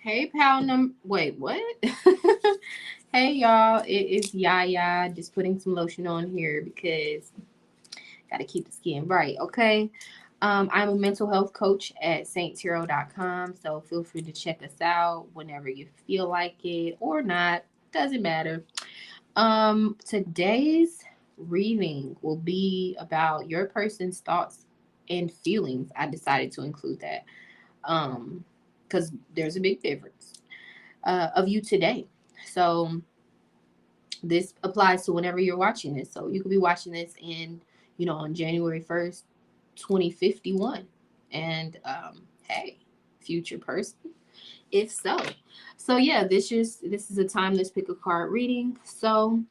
Hey, pal wait, what? Hey, y'all. It is Yaya. Just putting some lotion on here because got to keep the skin right, okay? I'm a mental health coach at saintuality.com, so feel free to check us out whenever you feel like it or not. Doesn't matter. Today's reading will be about your person's thoughts and feelings. I decided to include that because there's a big difference of you today. So this applies to whenever you're watching this. So you could be watching this on January 1st, 2051. And hey, future person, if so. So yeah, this is a timeless pick a card reading. So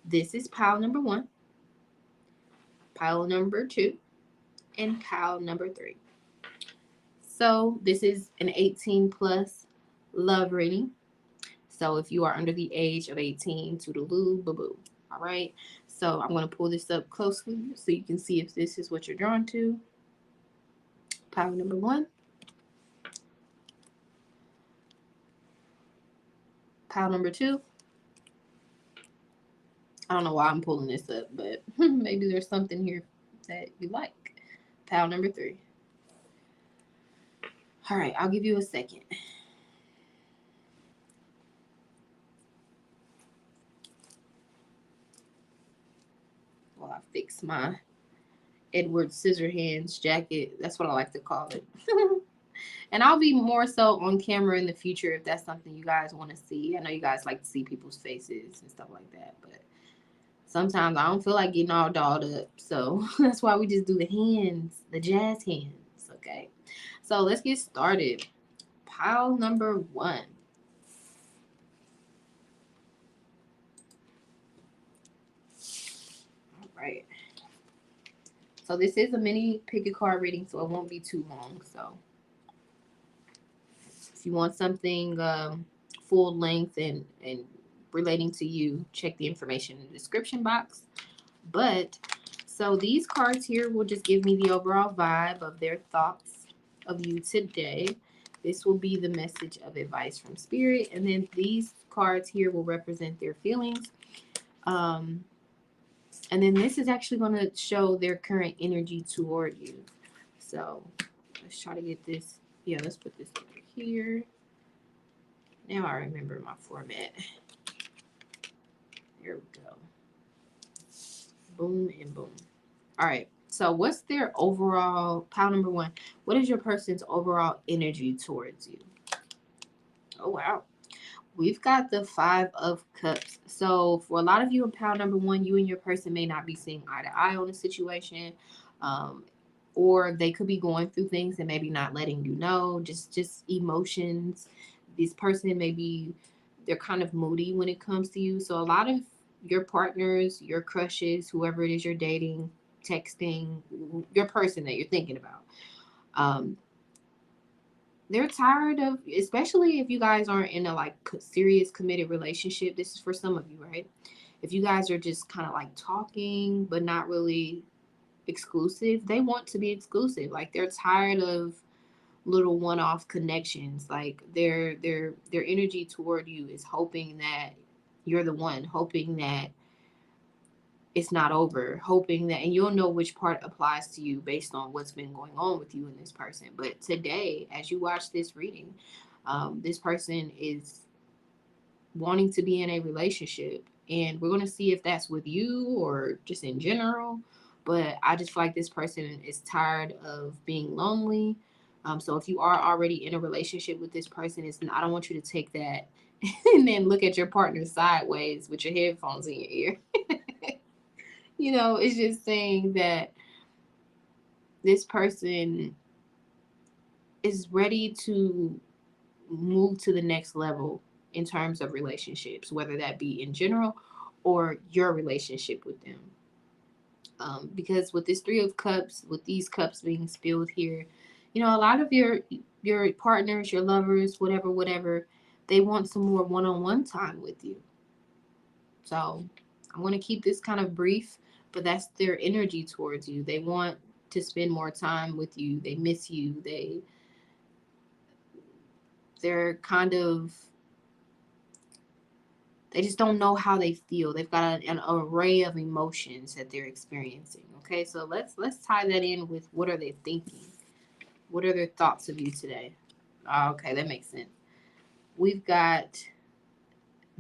this is pile number one, pile number two, and pile number three. So this is an 18 plus love reading. So if you are under the age of 18, toodaloo, boo boo. All right. So I'm going to pull this up closely so you can see if this is what you're drawn to. Pile number one. Pile number two. I don't know why I'm pulling this up, but maybe there's something here that you like. Pile number three. All right. I'll give you a second. While I fix my Edward Scissorhands jacket. That's what I like to call it. And I'll be more so on camera in the future if that's something you guys want to see. I know you guys like to see people's faces and stuff like that, but sometimes I don't feel like getting all dolled up. So that's why we just do the hands, the jazz hands. Okay. So let's get started. Pile number one. All right. So this is a mini pick a card reading, so it won't be too long. So if you want something full length and relating to you, check the information in the description box. But so these cards here will just give me the overall vibe of their thoughts of you today. This will be the message of advice from spirit, and then these cards here will represent their feelings. Um, and then this is actually going to show their current energy toward you. So let's try to get this. Yeah, let's put this over here. Now I remember my format. There we go. Boom and boom. All right. So what's their overall pile number one? What is your person's overall energy towards you? Oh wow. We've got the 5 of Cups. So for a lot of you in pile number one, you and your person may not be seeing eye to eye on the situation. Um, or they could be going through things and maybe not letting you know, just emotions. This person maybe they're kind of moody when it comes to you. So a lot of your partners, your crushes, whoever it is you're dating, texting, your person that you're thinking about. They're tired of, especially if you guys aren't in a like serious committed relationship. This is for some of you, right? If you guys are just kind of like talking but not really exclusive, they want to be exclusive. Like they're tired of little one-off connections. Like their energy toward you is hoping that you're the one, hoping that it's not over, hoping that, and you'll know which part applies to you based on what's been going on with you and this person. But today, as you watch this reading, this person is wanting to be in a relationship, and we're going to see if that's with you or just in general. But I just feel like this person is tired of being lonely. So if you are already in a relationship with this person, I don't want you to take that and then look at your partner sideways with your headphones in your ear. It's just saying that this person is ready to move to the next level in terms of relationships, whether that be in general or your relationship with them. Because with this 3 of Cups, with these cups being spilled here, a lot of your partners, your lovers, whatever, they want some more one-on-one time with you. So I'm going to keep this kind of brief, but that's their energy towards you. They want to spend more time with you. They miss you. they're kind of, they just don't know how they feel. They've got an array of emotions that they're experiencing. Okay, so let's tie that in with what are they thinking? What are their thoughts of you today? Okay, that makes sense. We've got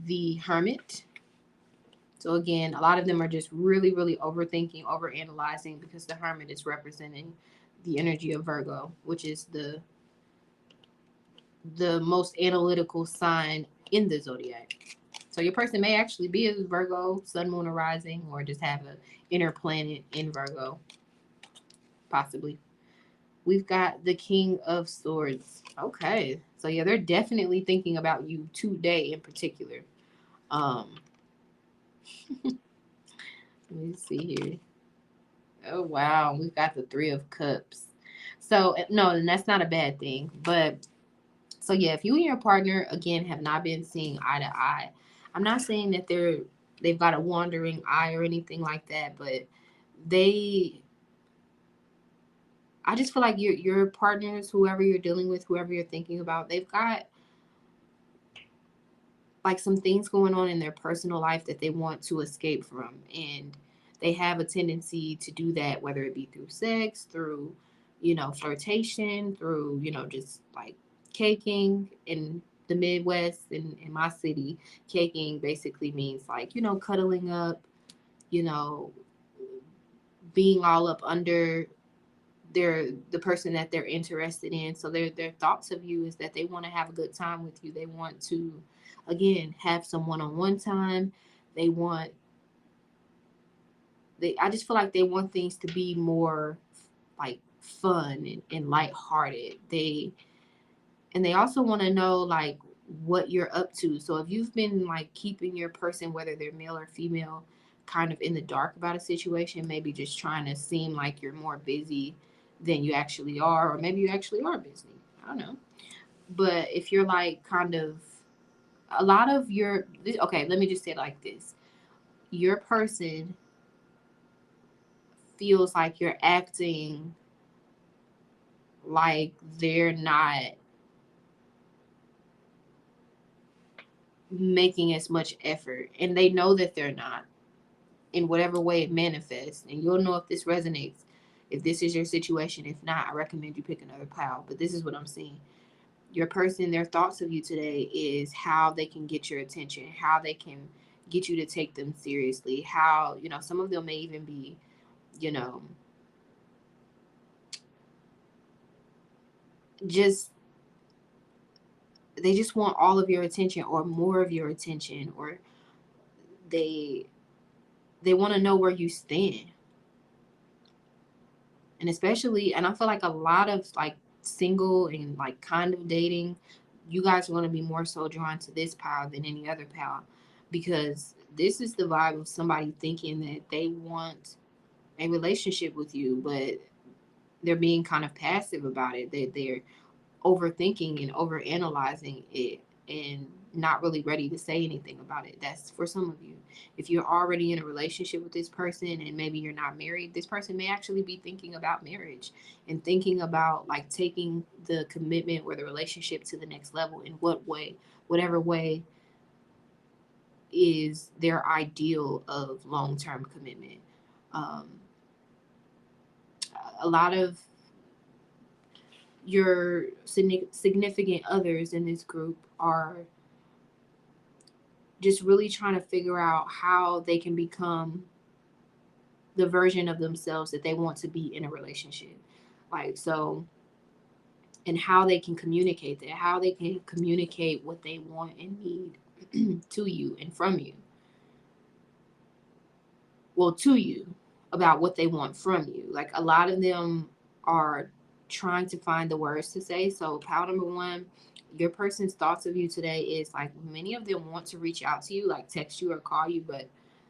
the Hermit. So again, a lot of them are just really, really overthinking, overanalyzing, because the Hermit is representing the energy of Virgo, which is the most analytical sign in the zodiac. So your person may actually be a Virgo, Sun, Moon, or Rising, or just have an inner planet in Virgo, possibly. We've got the King of Swords. Okay, so yeah, they're definitely thinking about you today in particular. Um, let me see here. Oh wow, we've got the Three of Cups. So no, and that's not a bad thing. But so yeah, if you and your partner again have not been seeing eye to eye, I'm not saying that they've got a wandering eye or anything like that, but they, I just feel like your partners, whoever you're dealing with, whoever you're thinking about, they've got like some things going on in their personal life that they want to escape from, and they have a tendency to do that, whether it be through sex, through flirtation, through just like caking. In the Midwest, in my city, caking basically means like cuddling up, you know being all up under the person that they're interested in. So their thoughts of you is that they want to have a good time with you. They want to again have some one-on-one time. They want they I just feel like they want things to be more like fun and lighthearted. They also want to know like what you're up to. So if you've been like keeping your person, whether they're male or female, kind of in the dark about a situation, maybe just trying to seem like you're more busy than you actually are, or maybe you actually are busy. I don't know. But if you're like kind of a lot of your okay, let me just say it like this. Your person feels like you're acting like they're not making as much effort, and they know that they're not, in whatever way it manifests. And you'll know if this resonates, if this is your situation. If not, I recommend you pick another pal. But this is what I'm seeing. Your person, their thoughts of you today is how they can get your attention, how they can get you to take them seriously, how, some of them may even be, you know, just, they just want all of your attention or more of your attention, or they they want to know where you stand. And especially, and I feel like a lot of like single and like kind of dating, you guys are going to be more so drawn to this pal than any other pal, because this is the vibe of somebody thinking that they want a relationship with you, but they're being kind of passive about it. They're overthinking and overanalyzing it and not really ready to say anything about it. That's for some of you. If you're already in a relationship with this person and maybe you're not married, this person may actually be thinking about marriage and thinking about like taking the commitment or the relationship to the next level. In what way? Whatever way is their ideal of long-term commitment. Um, a lot of your significant others in this group are just really trying to figure out how they can become the version of themselves that they want to be in a relationship. Like, so, and how they can communicate that, how they can communicate what they want and need to you and from you. Well, to you, about what they want from you. Like, a lot of them are trying to find the words to say. So, pile number one, your person's thoughts of you today is like many of them want to reach out to you, like text you or call you, but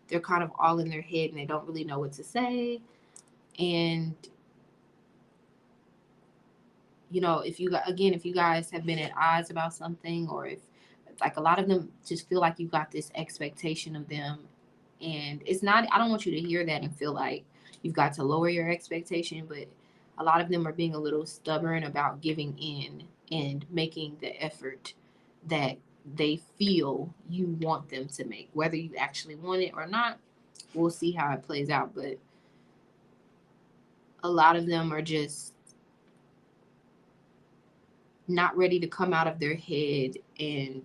they're kind of all in their head and they don't really know what to say. And if you again, if you guys have been at odds about something, or if like a lot of them just feel like you got this expectation of them, and it's not, I don't want you to hear that and feel like you've got to lower your expectation, but a lot of them are being a little stubborn about giving in and making the effort that they feel you want them to make. Whether you actually want it or not, we'll see how it plays out. But a lot of them are just not ready to come out of their head and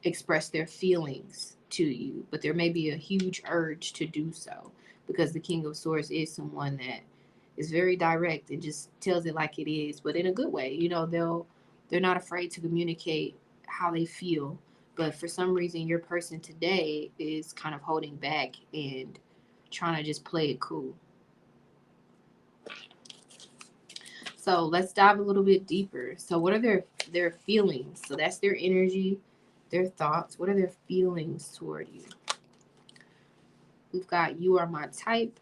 express their feelings to you. But there may be a huge urge to do so, because the King of Swords is someone that is very direct and just tells it like it is, but in a good way. You know, they're not afraid to communicate how they feel. But for some reason, your person today is kind of holding back and trying to just play it cool. So let's dive a little bit deeper. So what are their feelings? So that's their energy, their thoughts. What are their feelings toward you? We've got you are my type.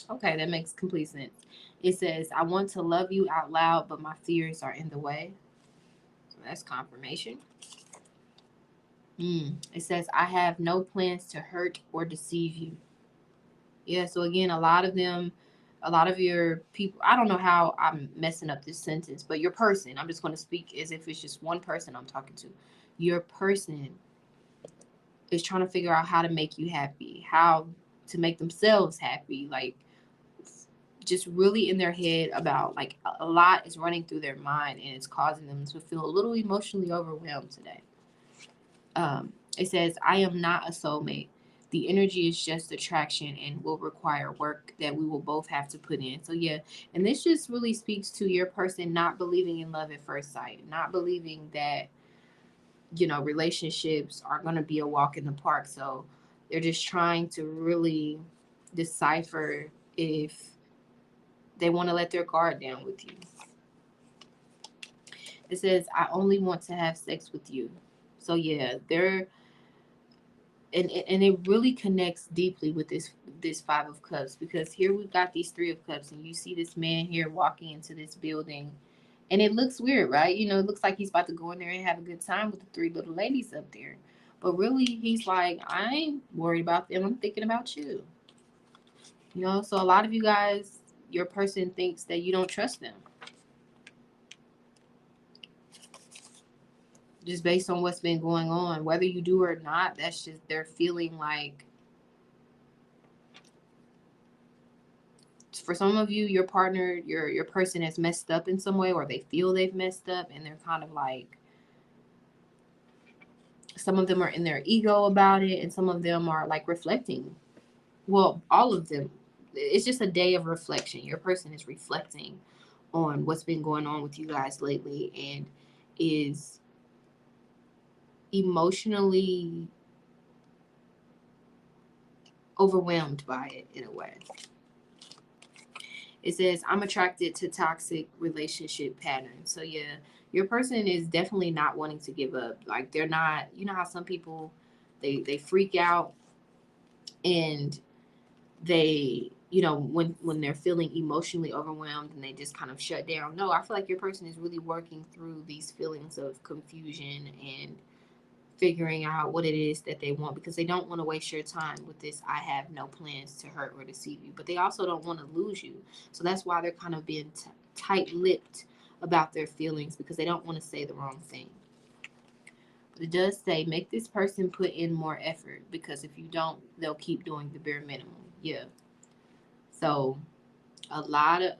Okay, that makes complete sense. It says, I want to love you out loud, but my fears are in the way. So that's confirmation. It says, I have no plans to hurt or deceive you. Yeah, so again, a lot of your people, I don't know how I'm messing up this sentence, but your person, I'm just going to speak as if it's just one person I'm talking to. Your person is trying to figure out how to make you happy, how to make themselves happy, like just really in their head about, like, a lot is running through their mind and it's causing them to feel a little emotionally overwhelmed today. It says, I am not a soulmate. The energy is just attraction and will require work that we will both have to put in. So, yeah, and this just really speaks to your person not believing in love at first sight, not believing that, relationships are going to be a walk in the park. So, they're just trying to really decipher if they want to let their guard down with you. It says, I only want to have sex with you. So, yeah, they're and it really connects deeply with this Five of Cups, because here we've got these Three of Cups, and you see this man here walking into this building, and it looks weird, right? It looks like he's about to go in there and have a good time with the three little ladies up there, but really he's like, I ain't worried about them, I'm thinking about you. So a lot of you guys, your person thinks that you don't trust them, just based on what's been going on. Whether you do or not, that's just they're feeling like, for some of you, your partner, your person has messed up in some way, or they feel they've messed up, and they're kind of like, some of them are in their ego about it, and some of them are like reflecting. Well, all of them. It's just a day of reflection. Your person is reflecting on what's been going on with you guys lately, and is emotionally overwhelmed by it in a way. It says, I'm attracted to toxic relationship patterns. So, yeah, your person is definitely not wanting to give up. Like, they're not, how some people, they freak out, and they, when they're feeling emotionally overwhelmed, and they just kind of shut down. No, I feel like your person is really working through these feelings of confusion and figuring out what it is that they want, because they don't want to waste your time with this, I have no plans to hurt or deceive you, but they also don't want to lose you. So that's why they're kind of being tight-lipped about their feelings, because they don't want to say the wrong thing. But it does say, make this person put in more effort, because if you don't, they'll keep doing the bare minimum. Yeah. So a lot of,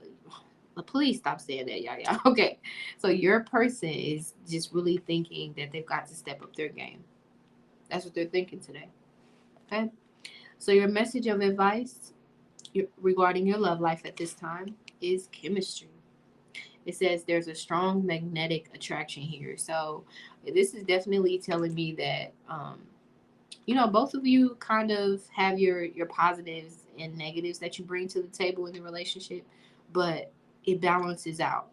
please stop saying that, y'all. Okay. So your person is just really thinking that they've got to step up their game. That's what they're thinking today. Okay. So your message of advice regarding your love life at this time is chemistry. It says there's a strong magnetic attraction here. So this is definitely telling me that, both of you kind of have your positives and negatives that you bring to the table in the relationship, but it balances out.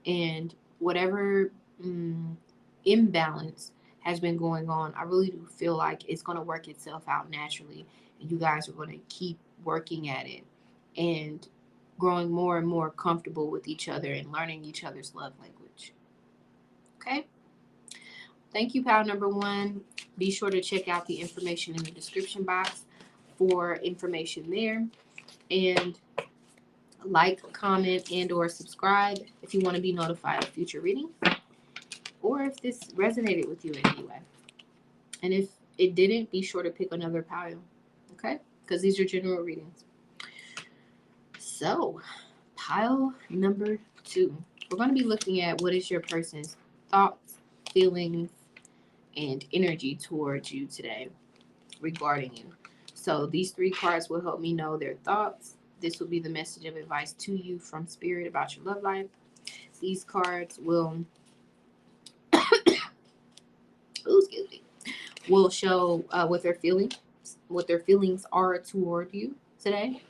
And whatever imbalance has been going on, I really do feel like it's going to work itself out naturally. And you guys are going to keep working at it and growing more and more comfortable with each other and learning each other's love language. Okay? Thank you, pal number one. Be sure to check out the information in the description box for information there. And Like, comment, and or subscribe if you want to be notified of future readings, or if this resonated with you in any way. And if it didn't, be sure to pick another pile, okay? Because these are general readings. So, pile number 2. We're going to be looking at what is your person's thoughts, feelings, and energy towards you today regarding you. So these 3 cards will help me know their thoughts. This will be the message of advice to you from Spirit about your love life. These cards will will show what their feelings are toward you today,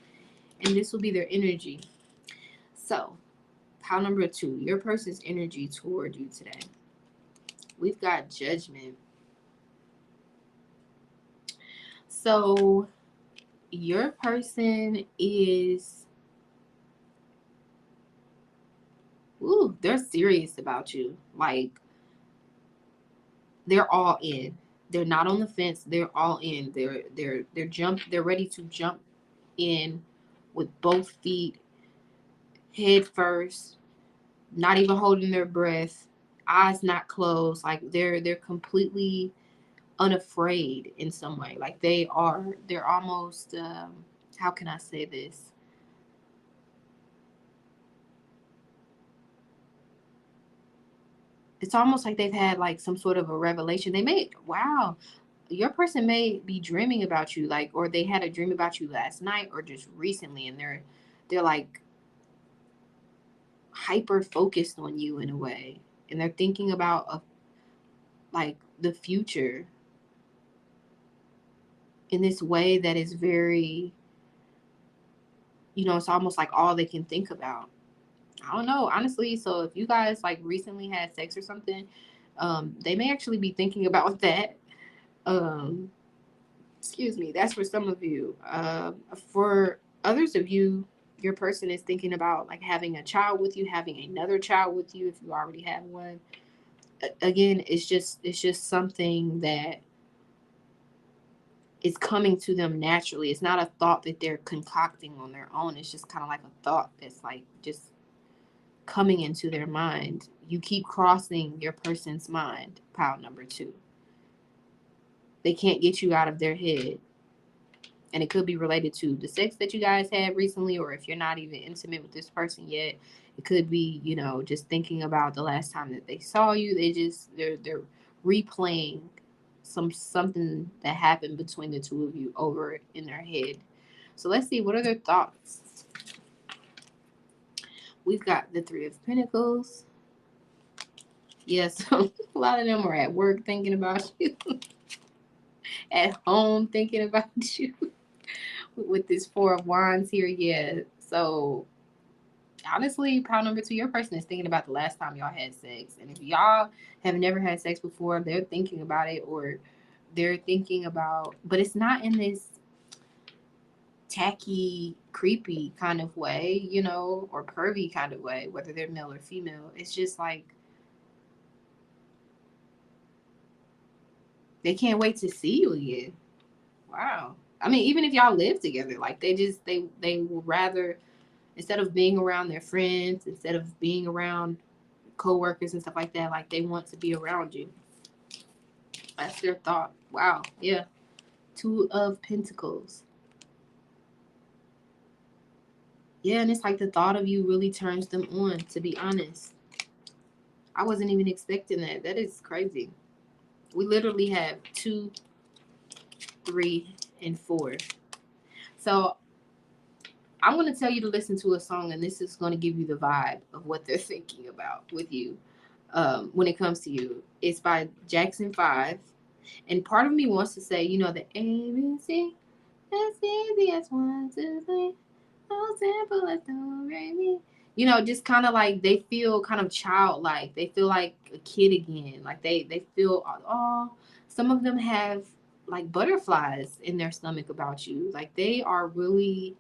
and this will be their energy. So, pile number 2, your person's energy toward you today. We've got Judgment. So, your person is, they're serious about you. Like, they're all in. They're not on the fence. They're all in. They're ready to jump in with both feet, head first, not even holding their breath, eyes not closed. Like they're completely unafraid in some way. Like they're almost how can I say this? It's almost like they've had like some sort of a revelation. Your person may be dreaming about you, like, or they had a dream about you last night or just recently, and they're like hyper focused on you in a way, and they're thinking about like the future in this way that is very, it's almost like all they can think about. I don't know, honestly. So if you guys like recently had sex or something, they may actually be thinking about that. Um, excuse me. That's for some of you. For others of you, your person is thinking about like having a child with you, having another child with you if you already have one. Again, it's just something that is coming to them naturally. It's not a thought that they're concocting on their own. It's just kind of like a thought that's like just coming into their mind. You keep crossing your person's mind, pile number 2. They can't get you out of their head. And it could be related to the sex that you guys had recently, or if you're not even intimate with this person yet, it could be, just thinking about the last time that they saw you. They're replaying something that happened between the two of you over in their head. So let's see, what are their thoughts? We've got the 3 of Pentacles. Yes, a lot of them are at work thinking about you, at home thinking about you. With this 4 of Wands here, yeah. So honestly, pile number 2, your person is thinking about the last time y'all had sex. And if y'all have never had sex before, they're thinking about it, or they're thinking about, but it's not in this tacky, creepy kind of way, or pervy kind of way, whether they're male or female. It's just like they can't wait to see you again. Wow. I mean, even if y'all live together, like they will rather, instead of being around their friends, instead of being around coworkers and stuff like that, like they want to be around you. That's their thought. Wow. Yeah. 2 of Pentacles. Yeah, and it's like the thought of you really turns them on, to be honest. I wasn't even expecting that. That is crazy. We literally have 2, 3, and 4. So I'm going to tell you to listen to a song, and this is going to give you the vibe of what they're thinking about with you when it comes to you. It's by Jackson 5. And part of me wants to say, the ABC, as easy as 1, 2, 3, so simple as do, re, mi. Just kind of like they feel kind of childlike. They feel like a kid again. Like they feel, oh, some of them have like butterflies in their stomach about you. Like they are really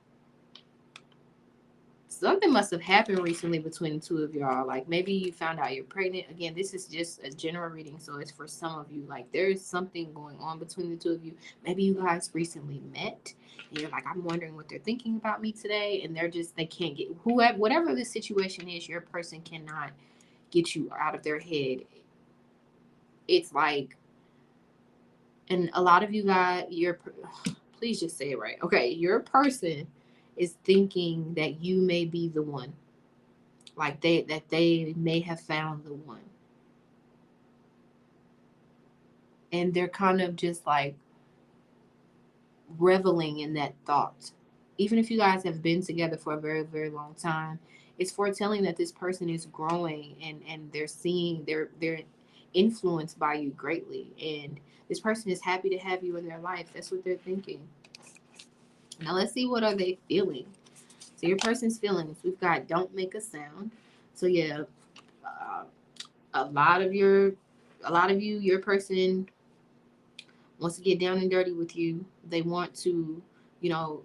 something must have happened recently between the two of y'all. Like maybe you found out you're pregnant. Again, this is just a general reading, so it's for some of you. Like there's something going on between the two of you. Maybe you guys recently met and you're like, I'm wondering what they're thinking about me today, and they can't get whoever whatever the situation is, your person cannot get you out of their head. It's like, and a lot of you guys, please just say it right. Okay, your person is thinking that you may be the one, like they may have found the one, and they're kind of just like reveling in that thought. Even if you guys have been together for a very, very long time, it's foretelling that this person is growing, and they're seeing they're influenced by you greatly, and this person is happy to have you in their life. That's what they're thinking. Now let's see, what are they feeling? So your person's feelings, we've got don't make a sound. So yeah, uh, a lot of your a lot of you, your person wants to get down and dirty with you. They want to, you know,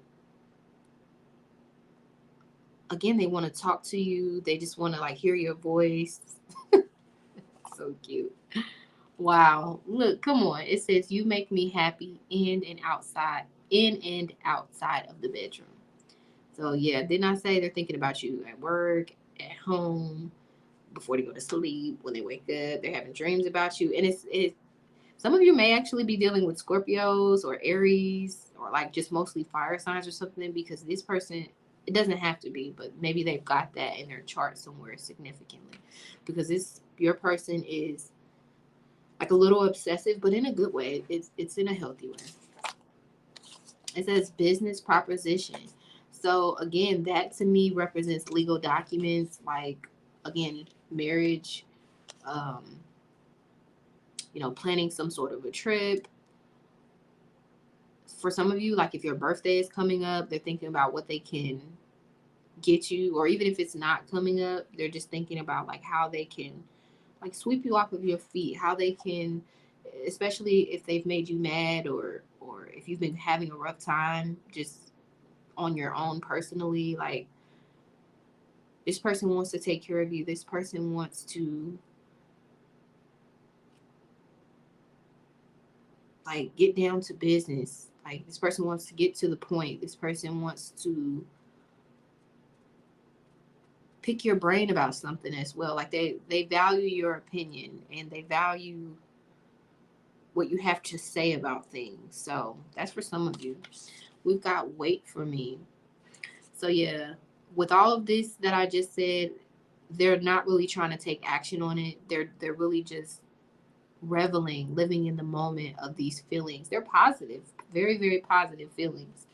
again, they want to talk to you. They just want to like hear your voice. So cute. Wow. Look, come on. It says you make me happy in and outside of the bedroom. So yeah, didn't I say they're thinking about you at work, at home, before they go to sleep, when they wake up, they're having dreams about you. And it's some of you may actually be dealing with Scorpios or Aries, or like just mostly fire signs or something, because this person, it doesn't have to be, but maybe they've got that in their chart somewhere significantly, because your person is like a little obsessive, but in a good way. It's in a healthy way. It says business proposition. So again, that to me represents legal documents, like again, marriage, um, planning some sort of a trip. For some of you, like if your birthday is coming up, they're thinking about what they can get you, or even if it's not coming up, they're just thinking about like how they can like sweep you off of your feet, how they can, especially if they've made you mad, or if you've been having a rough time just on your own personally. Like this person wants to take care of you. This person wants to like get down to business. Like this person wants to get to the point. This person wants to pick your brain about something as well. Like they value your opinion, and they value what you have to say about things. So that's for some of you. We've got wait for me. So yeah, with all of this that I just said, they're not really trying to take action on it. They're really just reveling, living in the moment of these feelings. They're positive, very, very positive feelings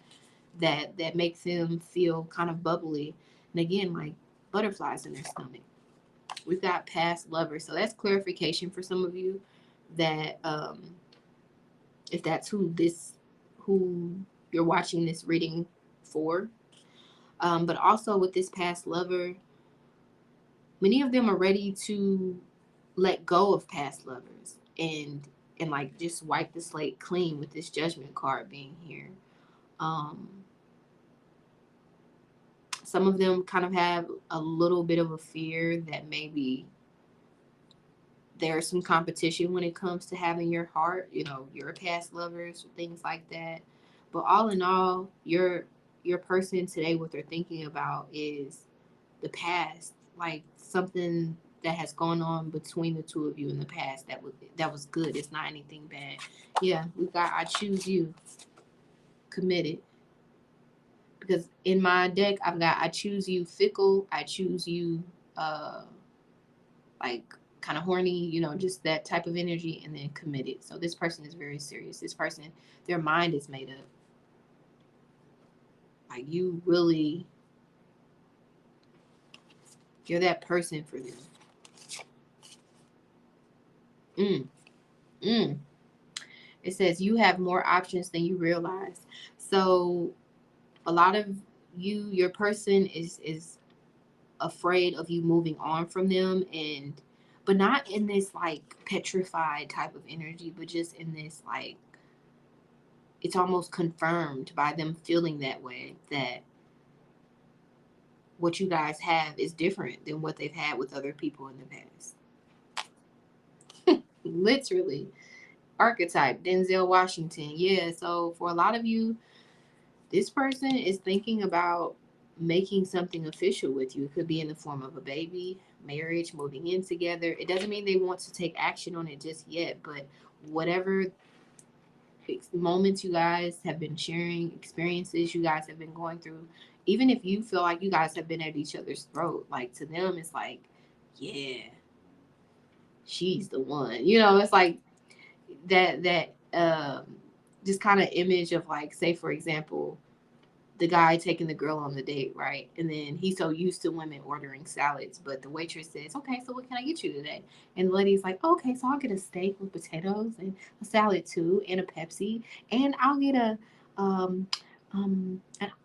that makes them feel kind of bubbly. And again, like butterflies in their stomach. We've got past lovers. So that's clarification for some of you, that if that's who you're watching this reading for. But also with this past lover, many of them are ready to let go of past lovers, and like just wipe the slate clean with this judgment card being here. Um, some of them kind of have a little bit of a fear that maybe there's some competition when it comes to having your heart, your past lovers, things like that. But all in all, your person today, what they're thinking about is the past, like something that has gone on between the two of you in the past that was good. It's not anything bad. Yeah, we've got I choose you, committed. Because in my deck I've got I choose you fickle, I choose you uh like kind of horny, just that type of energy, and then committed. So this person is very serious. This person, their mind is made up. Like you're that person for them. Mm, mm. It says you have more options than you realize. So a lot of your person is afraid of you moving on from them, but not in this like petrified type of energy, but just in this like it's almost confirmed by them feeling that way, that what you guys have is different than what they've had with other people in the past. Literally. Archetype, Denzel Washington. Yeah, so for a lot of you, this person is thinking about making something official with you. It could be in the form of a baby, marriage, moving in together. It doesn't mean they want to take action on it just yet, but whatever moments you guys have been sharing, experiences you guys have been going through, even if you feel like you guys have been at each other's throat, like to them, it's like, yeah, she's the one. It's like that just kind of image of, like, say for example, the guy taking the girl on the date, right? And then he's so used to women ordering salads, but the waitress says, "Okay, so what can I get you today?" And the lady's like, "Okay, so I'll get a steak with potatoes and a salad too, and a Pepsi, and I'll get um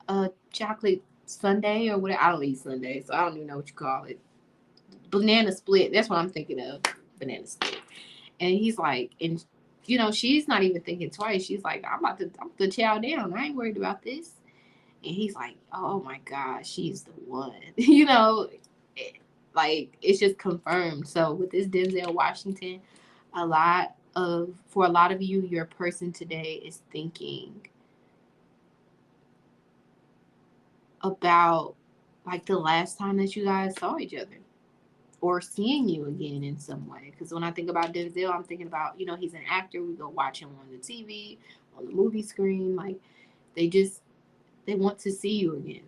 a chocolate sundae or whatever." I don't eat sundaes, so I don't even know what you call it. Banana split. That's what I'm thinking of. Banana split. And he's like, and she's not even thinking twice. She's like, I'm about to chow down. I ain't worried about this. And he's like, oh my God, she's the one. Like, it's just confirmed. So with this Denzel Washington, for a lot of you, your person today is thinking about, like, the last time that you guys saw each other, or seeing you again in some way. Because when I think about Denzel, I'm thinking about, he's an actor. We go watch him on the TV, on the movie screen. Like, they want to see you again.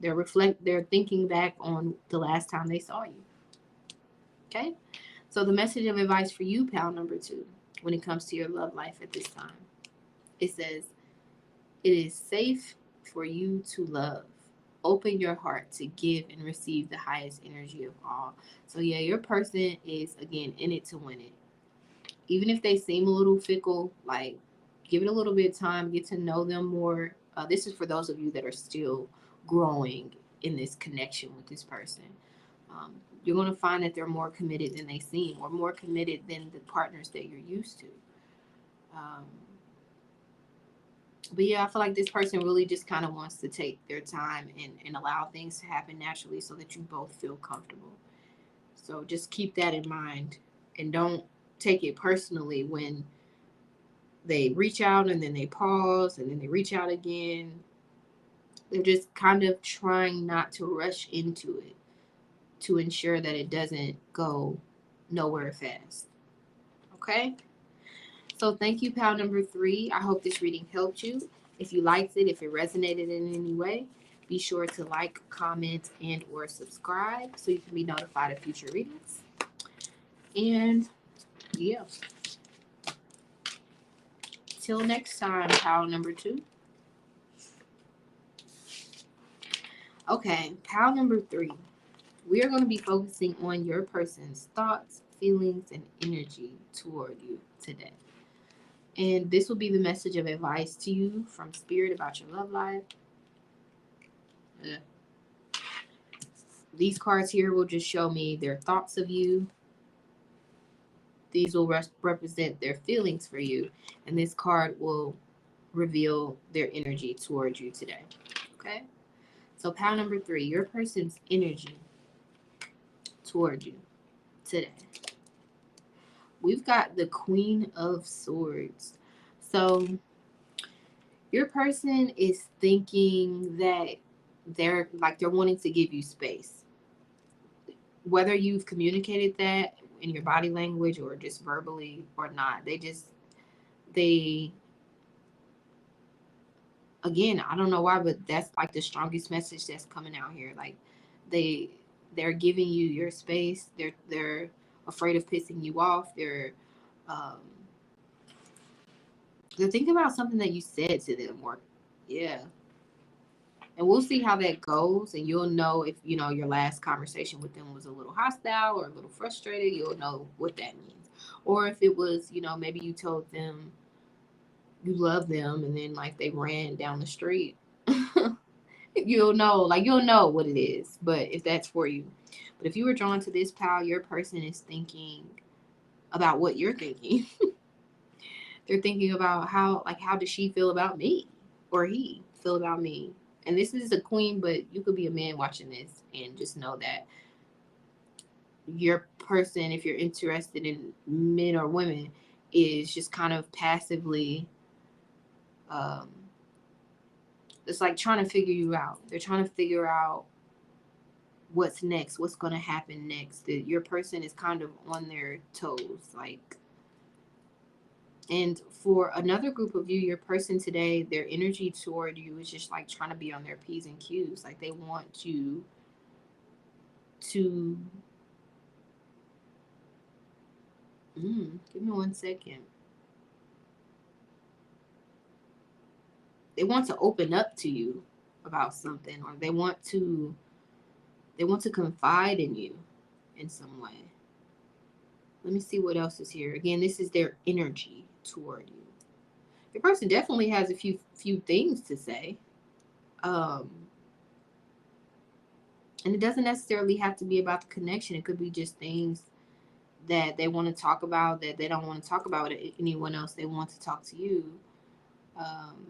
They're thinking back on the last time they saw you. Okay? So the message of advice for you, pal number 2, when it comes to your love life at this time, it says, it is safe for you to love. Open your heart to give and receive the highest energy of all. So yeah, your person is, again, in it to win it. Even if they seem a little fickle, like, give it a little bit of time, get to know them more. This is for those of you that are still growing in this connection with this person. You're going to find that they're more committed than they seem, or more committed than the partners that you're used to. Um, but yeah, I feel like this person really just kind of wants to take their time and allow things to happen naturally so that you both feel comfortable. So just keep that in mind, and don't take it personally when they reach out and then they pause and then they reach out again. They're just kind of trying not to rush into it to ensure that it doesn't go nowhere fast. Okay? So thank you, pal number 3. I hope this reading helped you. If you liked it, if it resonated in any way, be sure to like, comment, and or subscribe so you can be notified of future readings. And yeah, till next time, pal number 2. Okay, pal number 3. We are going to be focusing on your person's thoughts, feelings, and energy toward you today. And this will be the message of advice to you from Spirit about your love life. These cards here will just show me their thoughts of you. These will represent their feelings for you. And this card will reveal their energy towards you today. Okay? So, pile number 3, your person's energy toward you today. We've got the Queen of Swords. So, your person is thinking that they're wanting to give you space. Whether you've communicated that in your body language or just verbally or not, they again, I don't know why, but that's like the strongest message that's coming out here. Like, they're giving you your space. They're afraid of pissing you off. Um they're thinking about something that you said to them, or yeah. And we'll see how that goes, and you'll know if your last conversation with them was a little hostile or a little frustrated. You'll know what that means. Or if it was, maybe you told them you love them and then, like, they ran down the street. You'll know what it is. But if that's for you. But if you were drawn to this, pal, your person is thinking about what you're thinking. They're thinking about how does she feel about me, or he feel about me, And this is a queen, but you could be a man watching this and just know that your person, if you're interested in men or women, is just kind of passively, um, it's like trying to figure you out. They're trying to figure out what's next, what's going to happen next. That your person is kind of on their toes, like. And for another group of you, your person today, their energy toward you is just like trying to be on their P's and Q's. Like they want you to, give me 1 second. They want to open up to you about something, or they want to confide in you in some way. Let me see what else is here. Again, this is their energy toward you. Your person definitely has a few things to say. Um, and it doesn't necessarily have to be about the connection. It could be just things that they want to talk about that they don't want to talk about with anyone else. They want to talk to you. Um,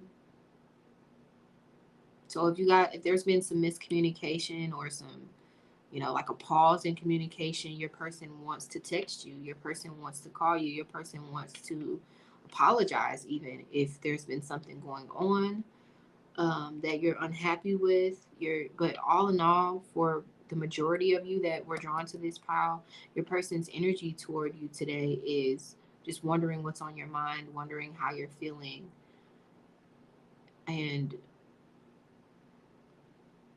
so if there's been some miscommunication or some, like a pause in communication, your person wants to text you, your person wants to call you, your person wants to apologize, even if there's been something going on, that you're unhappy with. But all in all, for the majority of you that were drawn to this pile, your person's energy toward you today is just wondering what's on your mind, wondering how you're feeling, and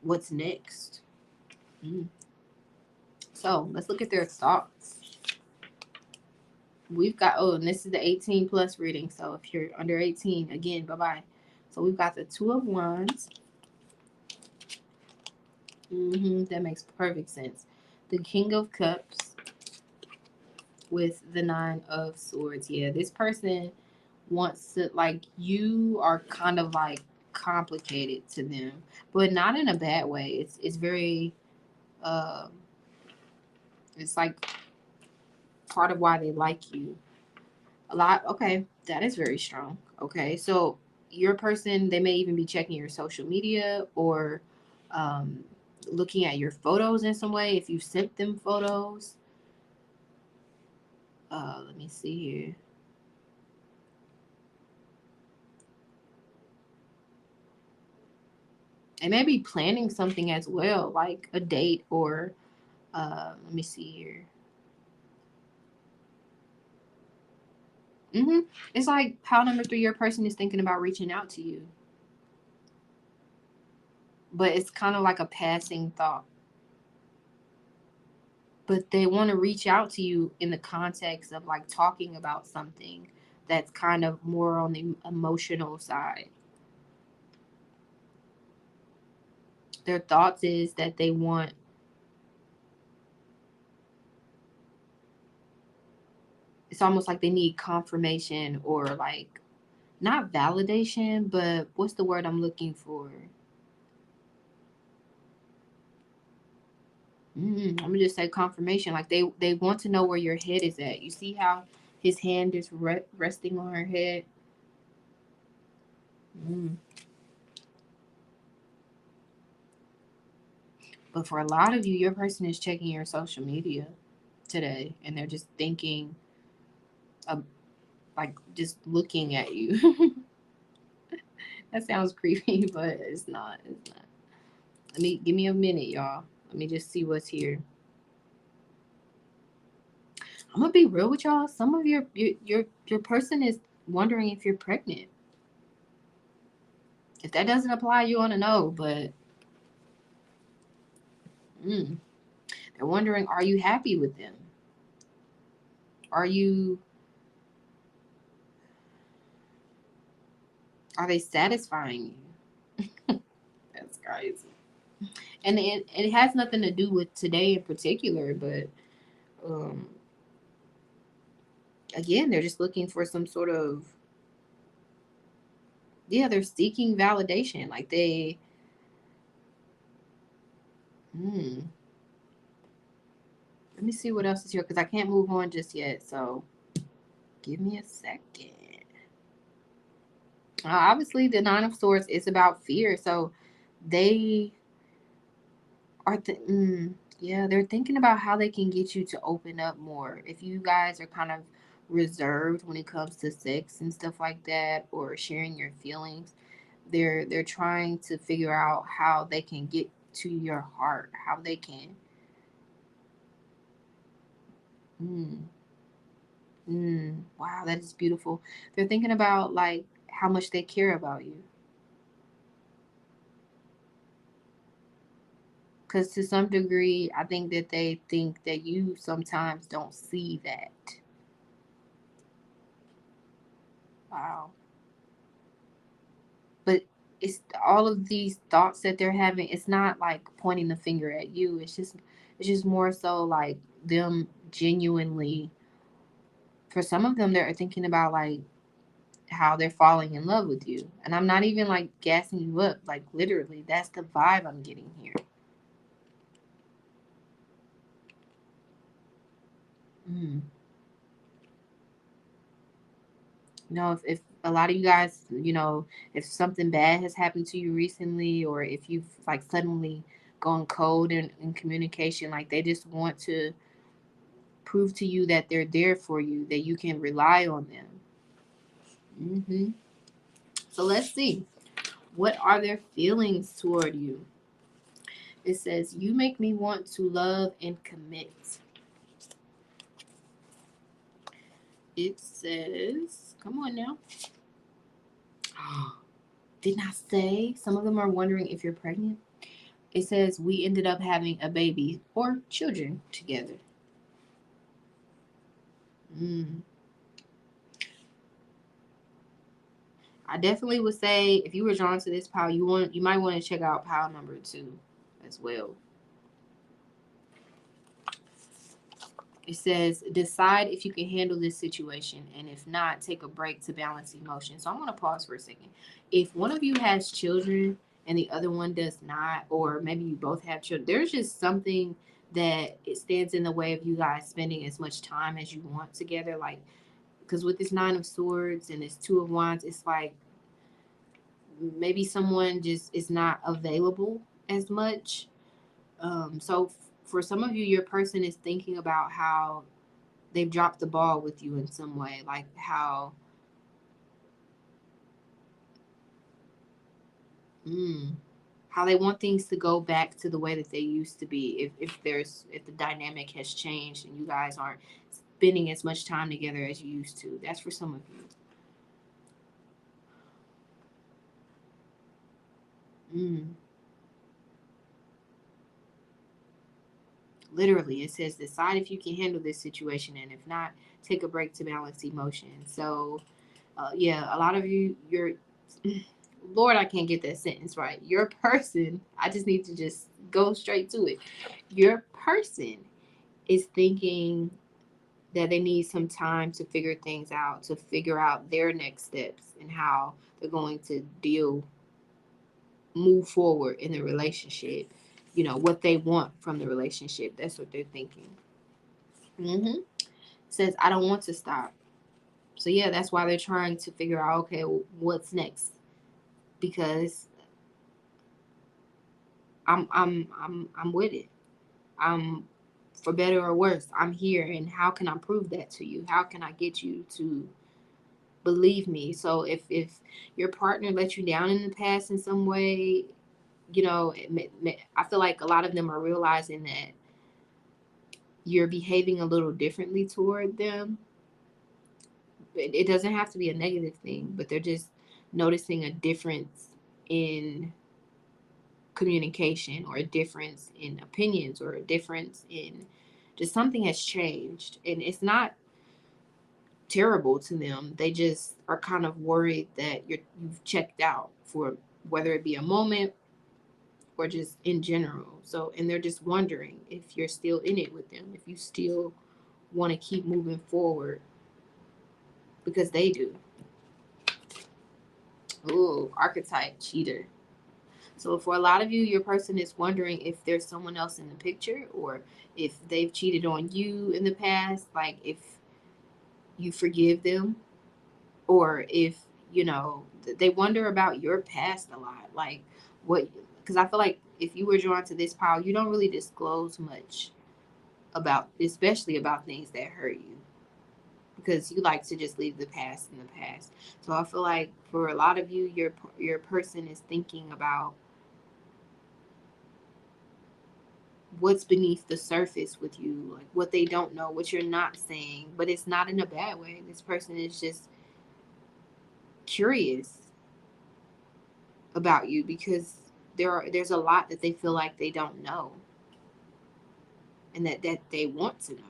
what's next. Mm. So let's look at their thoughts. We've got, and this is the 18 plus reading. So if you're under 18, again, bye bye. So we've got the Two of Wands. That makes perfect sense. The King of Cups with the Nine of Swords. Yeah, this person wants to, like, you are kind of like complicated to them, but not in a bad way. It's very, um, it's like part of why they like you a lot. Okay, that is very strong. Okay, so your person, they may even be checking your social media, or um, looking at your photos in some way if you sent them photos. Let me see here. They may be planning something as well, like a date, or let me see here. It's like pile number 3, your person is thinking about reaching out to you, but it's kind of like a passing thought. But they want to reach out to you in the context of like talking about something that's kind of more on the emotional side. Their thoughts is that they want, it's almost like they need confirmation, or like not validation, but what's the word I'm looking for? I'm gonna just say confirmation. Like they want to know where your head is at. You see how his hand is resting on her head. Mm. But for a lot of you, your person is checking your social media today, and they're just thinking, of, like, just looking at you. That sounds creepy, but it's not. It's not. Give me a minute, y'all. Let me just see what's here. I'm gonna be real with y'all. Some of your person is wondering if you're pregnant. If that doesn't apply, you want to know, but they're wondering, are you happy with them? Are they satisfying you? That's crazy. And it has nothing to do with today in particular, but um, again, they're just looking for some sort of, yeah, they're seeking validation. Like hmm, let me see what else is here, because I can't move on just yet. So give me a second. Obviously, the Nine of Swords is about fear. So They are yeah, they're thinking about how they can get you to open up more. If you guys are kind of reserved when it comes to sex and stuff like that, or sharing your feelings, they're trying to figure out how they can get to your heart, how they can. mm, wow, that is beautiful. They're thinking about like how much they care about you, because to some degree I think that they think that you sometimes don't see that. Wow. But it's all of these thoughts that they're having, it's not like pointing the finger at you. It's just more so like them genuinely, for some of them they're thinking about like how they're falling in love with you. And I'm not even like gassing you up, like literally that's the vibe I'm getting here. mm. If a lot of you guys, if something bad has happened to you recently, or if you've like suddenly gone cold in communication, like they just want to prove to you that they're there for you, that you can rely on them. So let's see. What are their feelings toward you? It says, you make me want to love and commit. It says, come on now. Didn't I say? Some of them are wondering if you're pregnant. It says, we ended up having a baby or children together. Mm. I definitely would say if you were drawn to this pile, you might want to check out pile number 2 as well. It says, decide if you can handle this situation, and if not, take a break to balance emotions. So I'm going to pause for a second. If one of you has children and the other one does not, or maybe you both have children, there's just something that it stands in the way of you guys spending as much time as you want together. Like, because with this Nine of Swords and this Two of Wands, it's like maybe someone just is not available as much. So for some of you, your person is thinking about how they've dropped the ball with you in some way, like mm, how they want things to go back to the way that they used to be. If the dynamic has changed and you guys aren't spending as much time together as you used to. That's for some of you. Mm. Literally, it says decide if you can handle this situation, and if not, take a break to balance emotions. So, yeah, a lot of you, you're Lord, I can't get that sentence right. Your person, I just need to just go straight to it. Your person is thinking that they need some time to figure things out, to figure out their next steps and how they're going to move forward in the relationship. What they want from the relationship. That's what they're thinking. Mm-hmm. Says, I don't want to stop. So, yeah, that's why they're trying to figure out, okay, what's next? Because I'm with it. I'm, for better or worse, I'm here, and how can I prove that to you? How can I get you to believe me? So if your partner let you down in the past in some way, I feel like a lot of them are realizing that you're behaving a little differently toward them. It doesn't have to be a negative thing, but they're just noticing a difference in communication, or a difference in opinions, or a difference in just something has changed, and it's not terrible to them. They just are kind of worried that you've checked out, for whether it be a moment or just in general. So, and they're just wondering if you're still in it with them, if you still want to keep moving forward, because they do. Ooh, archetype cheater. So for a lot of you, your person is wondering if there's someone else in the picture, or if they've cheated on you in the past, like if you forgive them, or if, they wonder about your past a lot. Like what, because I feel like if you were drawn to this pile, you don't really disclose much about, especially about things that hurt you, because you like to just leave the past in the past. So I feel like for a lot of you, your person is thinking about what's beneath the surface with you, like what they don't know, what you're not saying, but it's not in a bad way. This person is just curious about you because there's a lot that they feel like they don't know, and that they want to know.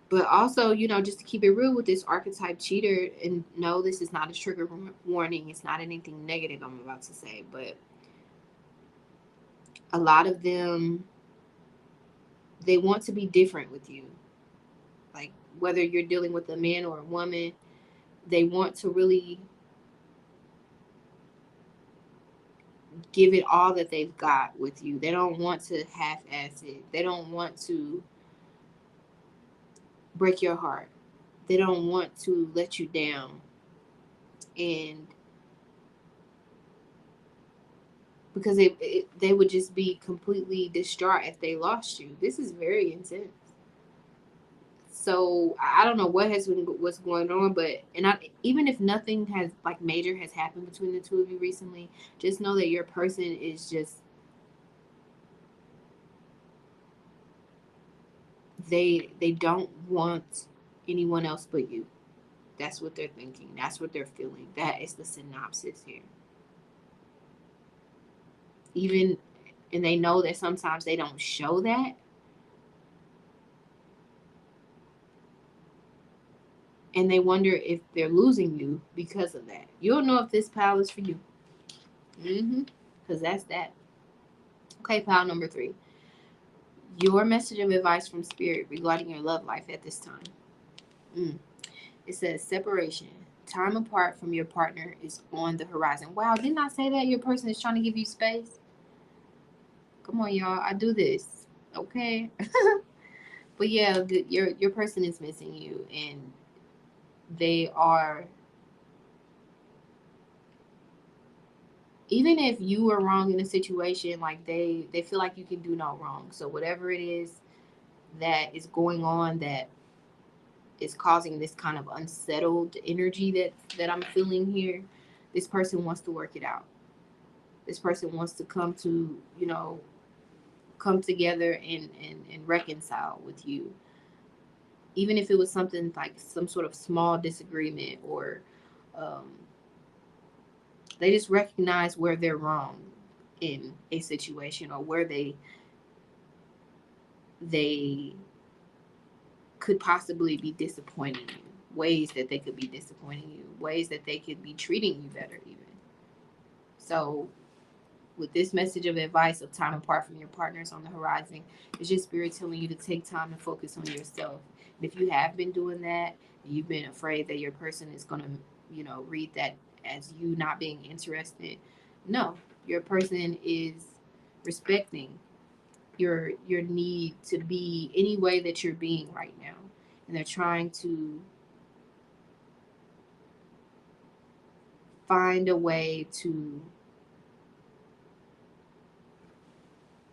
But also, just to keep it real with this archetype cheater, and no, this is not a trigger warning. It's not anything negative I'm about to say, but a lot of them, they want to be different with you. Like, whether you're dealing with a man or a woman, they want to really give it all that they've got with you. They don't want to half-ass it. They don't want to break your heart. They don't want to let you down. And because they would just be completely distraught if they lost you. This is very intense. So I don't know what's going on, but even if nothing has like major has happened between the two of you recently, just know that your person is just they don't want anyone else but you. That's what they're thinking. That's what they're feeling. That is the synopsis here. Even, and they know that sometimes they don't show that. And they wonder if they're losing you because of that. You don't know if this pal is for you. Because that's that. Okay, pal number 3. Your message of advice from spirit regarding your love life at this time. It says separation. Time apart from your partner is on the horizon. Wow, didn't I say that your person is trying to give you space? Come on, y'all. I do this. Okay. But yeah, your person is missing you, and they are, even if you were wrong in a situation, like they feel like you can do no wrong. So whatever it is that is going on that is causing this kind of unsettled energy that I'm feeling here, this person wants to work it out. This person wants to come together and reconcile with you. Even if it was something like some sort of small disagreement, or um, they just recognize where they're wrong in a situation, or where they could possibly be disappointing you, ways that they could be disappointing you, ways that they could be treating you better even. So with this message of advice of time apart from your partners on the horizon, it's just spirit telling you to take time to focus on yourself. And if you have been doing that, and you've been afraid that your person is going to, read that as you not being interested, no, your person is respecting your need to be any way that you're being right now, and they're trying to find a way to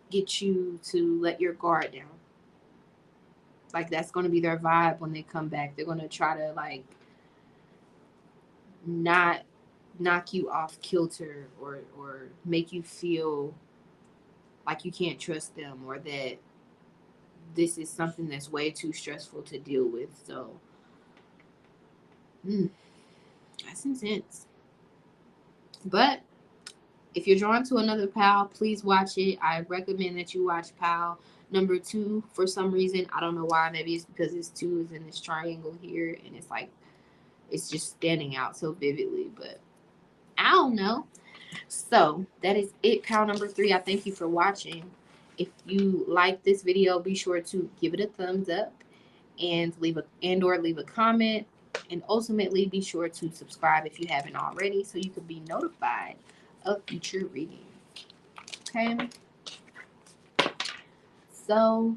get you to let your guard down. Like, that's going to be their vibe when they come back. They're going to try to like not knock you off kilter, or make you feel like you can't trust them, or that this is something that's way too stressful to deal with. So that's intense. But if you're drawn to another pal, please watch it. I recommend that you watch pal number 2 for some reason. I don't know why. Maybe it's because it's 2 is in this triangle here, and it's like it's just standing out so vividly. But I don't know. So that is it, pal number 3. I thank you for watching. If you like this video, be sure to give it a thumbs up and leave a comment. And ultimately, be sure to subscribe if you haven't already, so you can be notified of future readings. Okay. So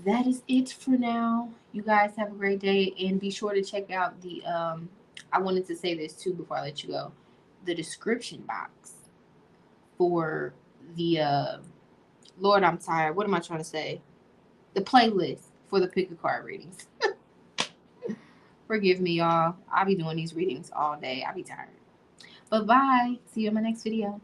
that is it for now. You guys have a great day, and be sure to check out the I wanted to say this too before I let you go. The description box for the Lord, I'm tired. What am I trying to say? The playlist for the pick a card readings. Forgive me, y'all. I'll be doing these readings all day. I'll be tired. But bye. See you in my next video.